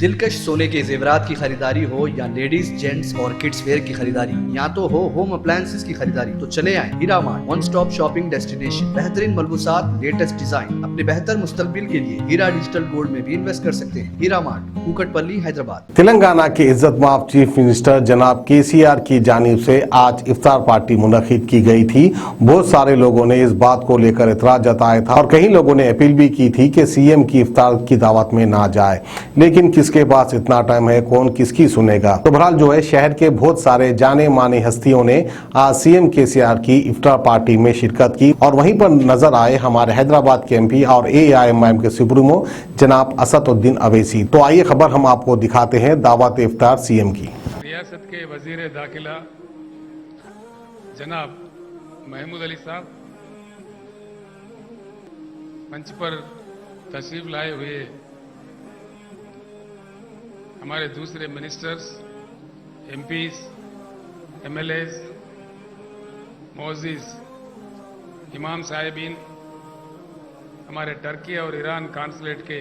दिलकश सोने के जेवरात की खरीदारी हो या लेडीज जेंट्स और किड्स वेयर की खरीदारी, या तो हो होम अप्लायंसेस की खरीदारी, तो चले आए Heera mart, one stop shopping destination. बेहतरीन मलबूसात, लेटेस्ट डिजाइन, अपने बेहतर मुस्तकबिल के लिए हीरा डिजिटल गोल्ड में भी इन्वेस्ट कर सकते हैं। हीरा मार्ट, कुकटपल्ली, हैदराबाद। तेलंगाना के इज्जतमाब चीफ मिनिस्टर जनाब केसीआर की जानिब से आज इफ्तार पार्टी मुनक्किद की गई थी। बहुत सारे लोगों ने इस बात को लेकर एतराज जताया था और कई लोगों ने अपील भी की थी कि सीएम की इफ्तार की दावत में ना जाए, लेकिन किसके पास इतना टाइम है, कौन किसकी सुनेगा। तो बहरहाल जो है, शहर के बहुत सारे जाने माने हस्तियों ने आज सीएम केसीआर की इफ्तार पार्टी में शिरकत की और वहीं पर नजर आए हमारे हैदराबाद के एमपी और एआईएमआईएम के सुप्रीमो जनाब असदुद्दीन अवैसी। तो आइए खबर हम आपको दिखाते हैं दावत इफ्तार सीएम की। रियासत के वजीर दाखिला जनाब महमूद अली साहब मंच पर तशरीफ लाए हुए हमारे दूसरे मिनिस्टर्स, एमपीज, एमएलएज, मोअज़्ज़िज़ इमाम साहिबीन, हमारे टर्की और ईरान कॉन्सुलेट के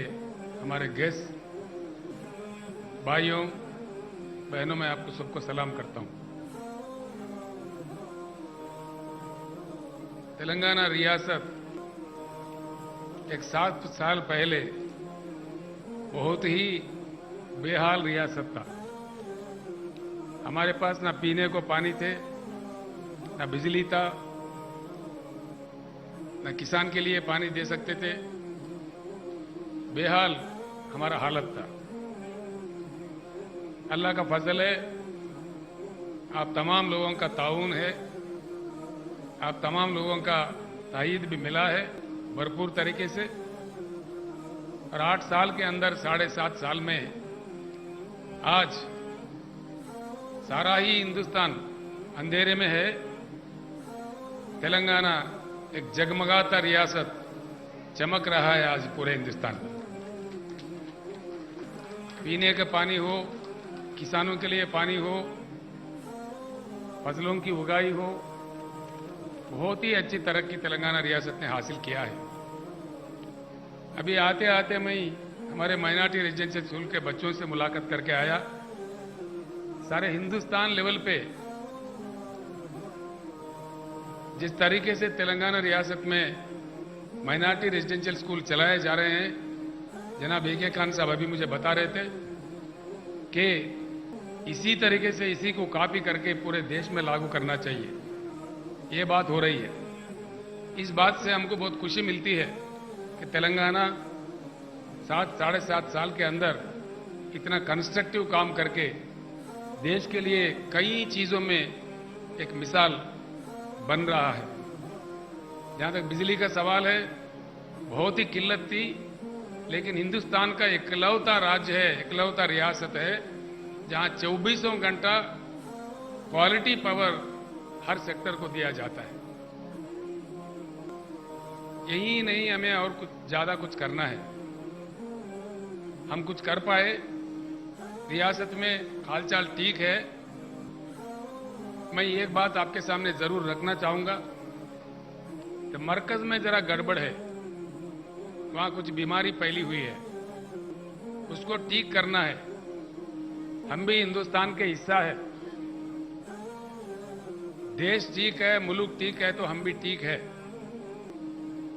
हमारे गेस्ट, भाइयों बहनों, मैं आपको सबको सलाम करता हूं। तेलंगाना रियासत एक 7 साल पहले बहुत ही बेहाल रियासत था। हमारे पास ना पीने को पानी थे, ना बिजली था, ना किसान के लिए पानी दे सकते थे। बेहाल हमारा हालत था। अल्लाह का फजल है, आप तमाम लोगों का ताउन है, आप तमाम लोगों का तायीद भी मिला है भरपूर तरीके से। और 8 साल के अंदर 7.5 साल में आज सारा ही हिंदुस्तान अंधेरे में है। तेलंगाना एक जगमगाता रियासत चमक रहा है आज पूरे हिंदुस्तान में। पीने का पानी हो, किसानों के लिए पानी हो, फसलों की उगाई हो, बहुत ही अच्छी तरक्की तेलंगाना रियासत ने हासिल किया है। अभी आते आते मैं हमारे माइनॉरिटी रेजिडेंशियल स्कूल के बच्चों से मुलाकात करके आया। सारे हिंदुस्तान लेवल पे जिस तरीके से तेलंगाना रियासत में माइनॉरिटी रेजिडेंशियल स्कूल चलाए जा रहे हैं, जनाब ए के खान साहब अभी मुझे बता रहे थे कि इसी तरीके से इसी को कॉपी करके पूरे देश में लागू करना चाहिए। ये बात हो रही है। इस बात से हमको बहुत खुशी मिलती है कि तेलंगाना 7-7.5 साल के अंदर इतना कंस्ट्रक्टिव काम करके देश के लिए कई चीजों में एक मिसाल बन रहा है। जहां तक बिजली का सवाल है, बहुत ही किल्लत थी, लेकिन हिंदुस्तान का इकलौता राज्य है, इकलौता रियासत है जहां 24 घंटा क्वालिटी पावर हर सेक्टर को दिया जाता है। यही नहीं, हमें और कुछ ज्यादा कुछ करना है। हम कुछ कर पाए, रियासत में हालचाल ठीक है। मैं एक बात आपके सामने जरूर रखना चाहूंगा कि मरकज में जरा गड़बड़ है, वहां कुछ बीमारी फैली हुई है, उसको ठीक करना है। हम भी हिंदुस्तान के हिस्सा है। देश ठीक है, मुल्क ठीक है तो हम भी ठीक है।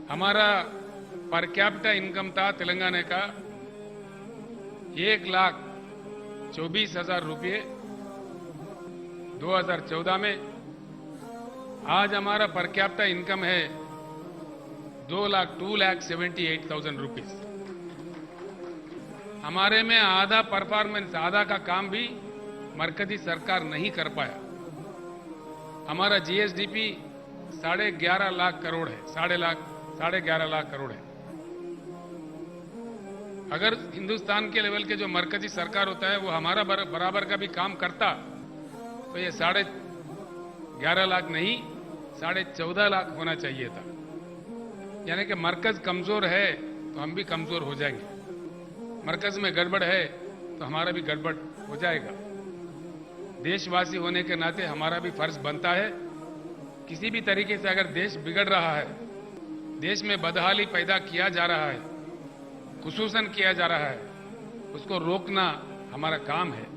हमारा पर कैपिटा इनकम था तेलंगाना का 1,24,000 रुपये 2014 में। आज हमारा पर कैपिटा इनकम है 2,78,000 रुपीज। हमारे में आधा परफॉर्मेंस, आधा का काम भी मरकजी सरकार नहीं कर पाया। हमारा जीएसडीपी 11.5 लाख करोड़ है, 11.5 लाख करोड़ है। अगर हिंदुस्तान के लेवल के जो मरकजी सरकार होता है वो हमारा बराबर का भी काम करता तो ये 11.5 लाख नहीं 14.5 लाख होना चाहिए था। यानी कि मरकज कमजोर है तो हम भी कमजोर हो जाएंगे, मरकज में गड़बड़ है तो हमारा भी गड़बड़ हो जाएगा। देशवासी होने के नाते हमारा भी फर्ज बनता है, किसी भी तरीके से अगर देश बिगड़ रहा है, देश में बदहाली पैदा किया जा रहा है, खुसूसन किया जा रहा है, उसको रोकना हमारा काम है।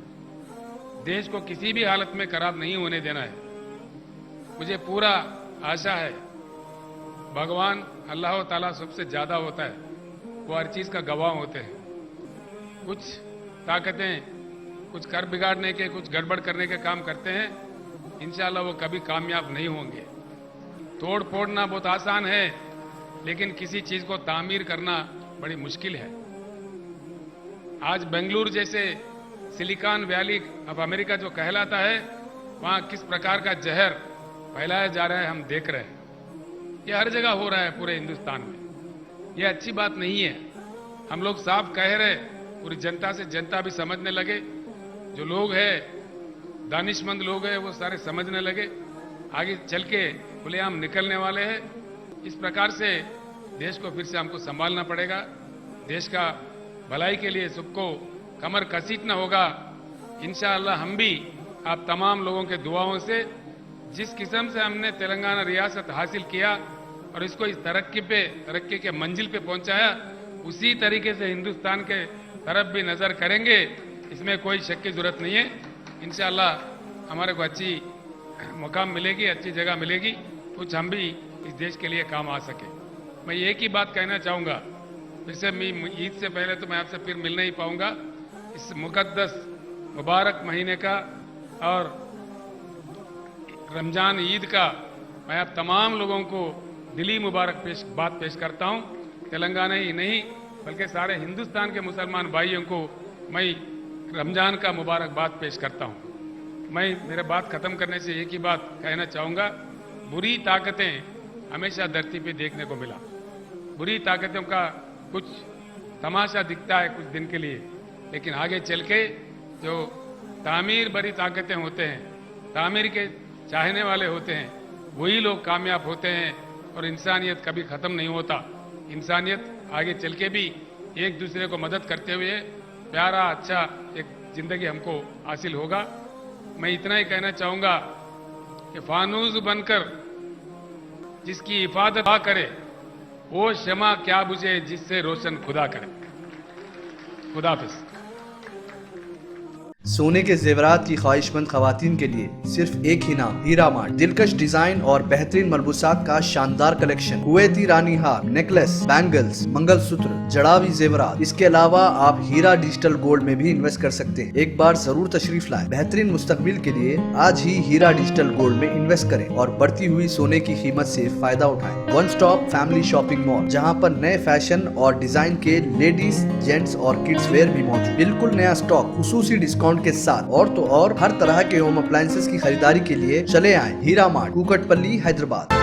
देश को किसी भी हालत में खराब नहीं होने देना है। मुझे पूरा आशा है भगवान अल्लाह ताला सबसे ज्यादा होता है, वो हर चीज का गवाह होते हैं। कुछ ताकतें कुछ कर बिगाड़ने के, कुछ गड़बड़ करने के काम करते हैं, इंशाल्लाह वो कभी कामयाब नहीं होंगे। तोड़ फोड़ना बहुत आसान है, लेकिन किसी चीज को तामीर करना बड़ी मुश्किल है। आज बेंगलुरु जैसे सिलिकॉन वैली ऑफ अमेरिका जो कहलाता है, वहां किस प्रकार का जहर फैलाया जा रहा है हम देख रहे हैं। ये हर जगह हो रहा है पूरे हिंदुस्तान में। ये अच्छी बात नहीं है। हम लोग साफ कह रहे, पूरी जनता से जनता भी समझने लगे, जो लोग हैं दानिशमंद लोग हैं वो सारे समझने लगे, आगे चल के खुलेआम निकलने वाले हैं। इस प्रकार से देश को फिर से हमको संभालना पड़ेगा। देश का भलाई के लिए सबको कमर कसीटना होगा। इंशाअल्लाह हम भी आप तमाम लोगों के दुआओं से जिस किस्म से हमने तेलंगाना रियासत हासिल किया और इसको इस तरक्की के मंजिल पे पहुंचाया, उसी तरीके से हिंदुस्तान के तरफ भी नजर करेंगे, इसमें कोई शक की जरूरत नहीं है। इंशाअल्लाह हमारे को अच्छी मुकाम मिलेगी, अच्छी जगह मिलेगी, कुछ हम भी इस देश के लिए काम आ सके। मैं एक ही बात कहना चाहूंगा, फिर से ईद से पहले तो मैं आपसे फिर मिल नहीं पाऊंगा। इस मुकद्दस मुबारक महीने का और रमजान ईद का मैं आप तमाम लोगों को दिली मुबारक बात पेश करता हूं। तेलंगाना ही नहीं बल्कि सारे हिंदुस्तान के मुसलमान भाइयों को मैं रमजान का मुबारकबाद पेश करता हूं। मैं मेरे बात खत्म करने से एक ही बात कहना चाहूंगा, बुरी ताकतें हमेशा धरती पे देखने को मिला। बुरी ताकतों का कुछ तमाशा दिखता है कुछ दिन के लिए, लेकिन आगे चल के जो तामीर भरी ताकतें होते हैं, तामीर के चाहने वाले होते हैं, वही लोग कामयाब होते हैं और इंसानियत कभी खत्म नहीं होता। इंसानियत आगे चल के भी एक दूसरे को मदद करते हुए प्यारा अच्छा एक जिंदगी हमको हासिल होगा। मैं इतना ही कहना चाहूंगा कि फानूस बनकर जिसकी हिफाजत करे, वो शमा क्या बुझे जिससे रोशन खुदा करे। खुदा हाफिज। सोने के जेवरात की ख्वाहिशमंद खवातीन के लिए सिर्फ एक ही नाम, हीरा मार्ट। दिलकश डिजाइन और बेहतरीन मलबूसात का शानदार कलेक्शन, कुवैती रानी हार, नेकलेस, बैंगल्स, मंगलसूत्र, जड़ावी जेवरात। इसके अलावा आप हीरा डिजिटल गोल्ड में भी इन्वेस्ट कर सकते हैं। एक बार जरूर तशरीफ लाएं। बेहतरीन मुस्तकबिल के लिए आज ही हीरा डिजिटल गोल्ड में इन्वेस्ट करें और बढ़ती हुई सोने की कीमत से फायदा उठाएं। One stop family shopping mall, जहां पर नए फैशन और डिजाइन के लेडीज, जेंट्स और किड्स वेयर भी मौजूद। बिल्कुल नया स्टॉक, खुसूसी डिस्काउंट के साथ। और तो और हर तरह के होम अप्लायंसेस की खरीदारी के लिए चले आएं हीरा मार्ट, कुकटपल्ली, हैदराबाद।